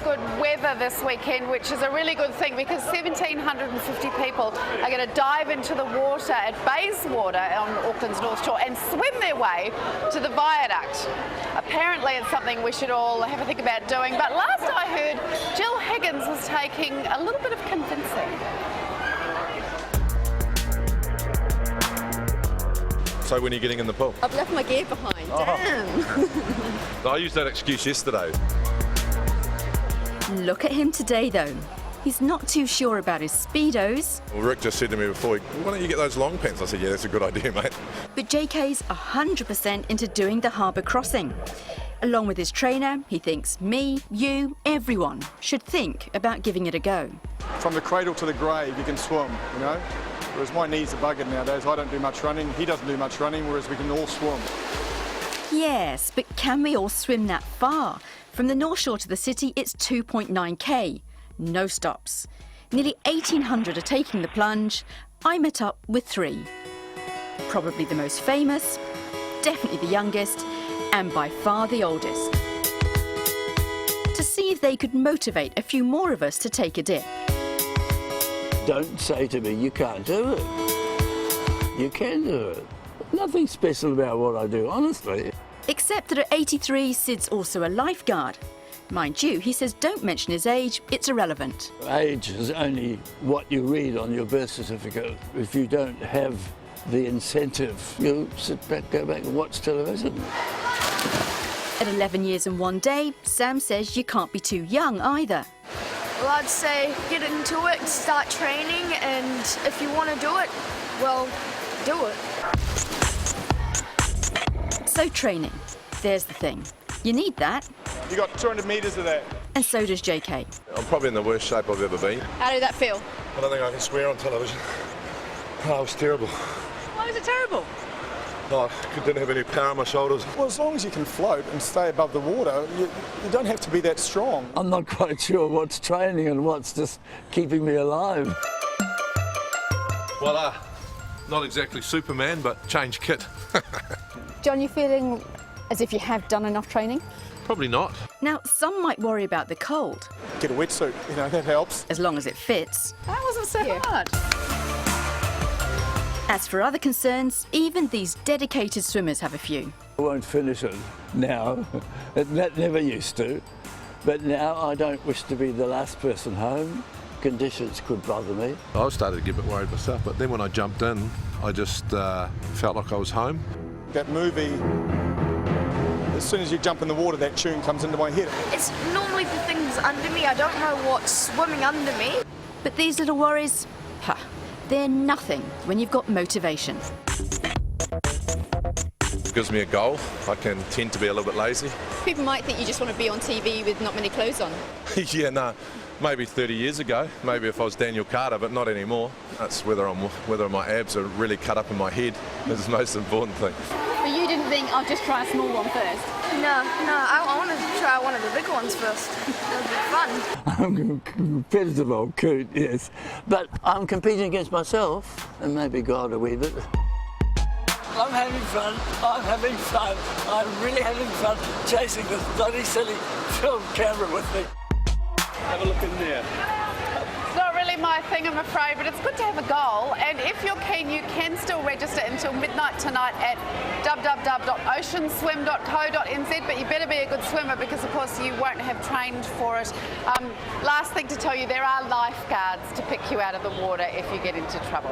good weather this weekend, which is a really good thing because 1,750 people are going to dive into the water at Bayswater on Auckland's North Shore and swim their way to the viaduct. Apparently it's something we should all have a think about doing, but last I heard Jill Higgins was taking a little bit of convincing. So when are you getting in the pool? I've left my gear behind. Damn. I used that excuse yesterday. Look at him today, though. He's not too sure about his Speedos. Well, Rick just said to me before, why don't you get those long pants? I said, yeah, that's a good idea, mate. But JK's 100% into doing the Harbour Crossing. Along with his trainer, he thinks me, you, everyone should think about giving it a go. From the cradle to the grave, you can swim, you know? Whereas my knees are buggered nowadays. I don't do much running, he doesn't do much running, whereas we can all swim. Yes, but can we all swim that far? From the North Shore to the city, it's 2.9k. No stops. Nearly 1,800 are taking the plunge. I met up with 3. Probably the most famous, definitely the youngest, and by far the oldest. To see if they could motivate a few more of us to take a dip. Don't say to me, you can't do it. You can do it. Nothing special about what I do, honestly. Except that at 83, Sid's also a lifeguard. Mind you, he says don't mention his age, it's irrelevant. Age is only what you read on your birth certificate. If you don't have the incentive, you'll sit back, go back and watch television. At 11 years and 1 day, Sam says you can't be too young either. Well, I'd say get into it, start training, and if you want to do it, well, do it. So training, there's the thing. You need that. You got 200 metres of that. And so does JK. I'm probably in the worst shape I've ever been. How did that feel? I don't think I can swear on television. Oh, it was terrible. Why was it terrible? Oh, I didn't have any power on my shoulders. Well, as long as you can float and stay above the water, you don't have to be that strong. I'm not quite sure what's training and what's just keeping me alive. Voila. Not exactly Superman, but change kit. John, you feeling as if you have done enough training? Probably not. Now, some might worry about the cold, Get a wetsuit, you know, that helps. as long as it fits. That wasn't so hard. As for other concerns, even these dedicated swimmers have a few. I won't finish it now. That never used to. But now I don't wish to be the last person home. Conditions could bother me. I started to get a bit worried myself, but then when I jumped in, I just felt like I was home. That movie, as soon as you jump in the water, that tune comes into my head. It's normally the things under me. I don't know what's swimming under me. But these little worries, they're nothing when you've got motivation. It gives me a goal. I can tend to be a little bit lazy. People might think you just want to be on TV with not many clothes on. Yeah, no. Maybe 30 years ago, maybe if I was Daniel Carter, but not anymore. That's whether my abs are really cut up in my head is the most important thing. But you didn't think, I'll just try a small one first? No, I want to try one of the bigger ones first. That'll be fun. I'm a competitive old coot, yes. But I'm competing against myself and maybe God a wee bit. I'm having fun. I'm really having fun chasing this bloody silly film camera with me. Have a look in there. It's not really my thing, I'm afraid, but it's good to have a goal. And if you're keen, you can still register until midnight tonight at www.oceanswim.co.nz, but you better be a good swimmer because, of course, you won't have trained for it. Last thing to tell you, there are lifeguards to pick you out of the water if you get into trouble.